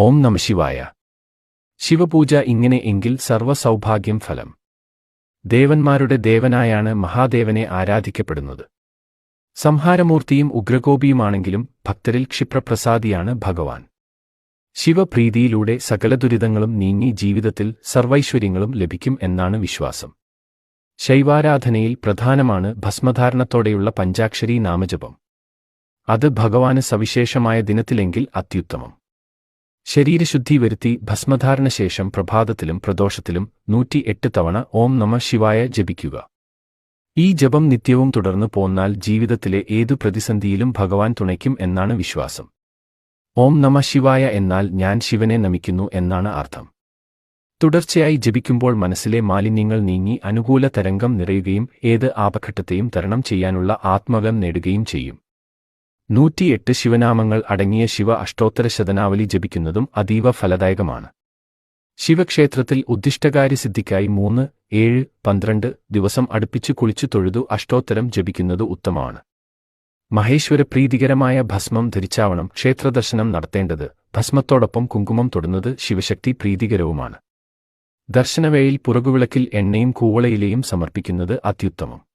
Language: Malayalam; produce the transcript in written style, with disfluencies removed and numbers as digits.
ഓം നമഃശിവായ. ശിവപൂജ ഇങ്ങനെ എങ്കിൽ സർവ്വസൗഭാഗ്യം ഫലം. ദേവന്മാരുടെ ദേവനായാണ് മഹാദേവനെ ആരാധിക്കപ്പെടുന്നത്. സംഹാരമൂർത്തിയും ഉഗ്രകോപിയുമാണെങ്കിലും ഭക്തരിൽ ക്ഷിപ്രപ്രസാദിയാണ് ഭഗവാൻ. ശിവപ്രീതിയിലൂടെ സകല ദുരിതങ്ങളും നീങ്ങി ജീവിതത്തിൽ സർവൈശ്വര്യങ്ങളും ലഭിക്കും എന്നാണ് വിശ്വാസം. ശൈവാരാധനയിൽ പ്രധാനമാണ് ഭസ്മധാരണത്തോടെയുള്ള പഞ്ചാക്ഷരി നാമജപം. അത് ഭഗവാന് സവിശേഷമായ ദിനത്തിലെങ്കിൽ അത്യുത്തമം. ശരീരശുദ്ധി വരുത്തി ഭസ്മധാരണശേഷം പ്രഭാതത്തിലും പ്രദോഷത്തിലും 108 തവണ ഓം നമഃ ശിവായ ജപിക്കുക. ഈ ജപം നിത്യവും തുടർന്നു പോന്നാൽ ജീവിതത്തിലെ ഏതു പ്രതിസന്ധിയിലും ഭഗവാൻ തുണയ്ക്കും എന്നാണ് വിശ്വാസം. ഓം നമഃ ശിവായ എന്നാൽ ഞാൻ ശിവനെ നമിക്കുന്നു എന്നാണ് അർത്ഥം. തുടർച്ചയായി ജപിക്കുമ്പോൾ മനസ്സിലെ മാലിന്യങ്ങൾ നീങ്ങി അനുകൂല തരംഗം നിറയുകയും ഏത് ആപഘട്ടത്തെയും തരണം ചെയ്യാനുള്ള ആത്മബലം നേടുകയും ചെയ്യും. 108 ശിവനാമങ്ങൾ അടങ്ങിയ ശിവ അഷ്ടോത്തര ശതനാവലി ജപിക്കുന്നതും അതീവ ഫലദായകമാണ്. ശിവക്ഷേത്രത്തിൽ ഉദ്ദിഷ്ടകാര്യസിദ്ധിക്കായി 3, 7, 12 ദിവസം അടുപ്പിച്ചു കുളിച്ചു തൊഴുതു അഷ്ടോത്തരം ജപിക്കുന്നത് ഉത്തമമാണ്. മഹേശ്വരപ്രീതികരമായ ഭസ്മം ധരിച്ചാവണം ക്ഷേത്രദർശനം നടത്തേണ്ടത്. ഭസ്മത്തോടൊപ്പം കുങ്കുമം തൊടുന്നത് ശിവശക്തി പ്രീതികരവുമാണ്. ദർശനവേളയിൽ പുറകുവിളക്കിൽ എണ്ണയും കൂവളയിലയും സമർപ്പിക്കുന്നത് അത്യുത്തമം.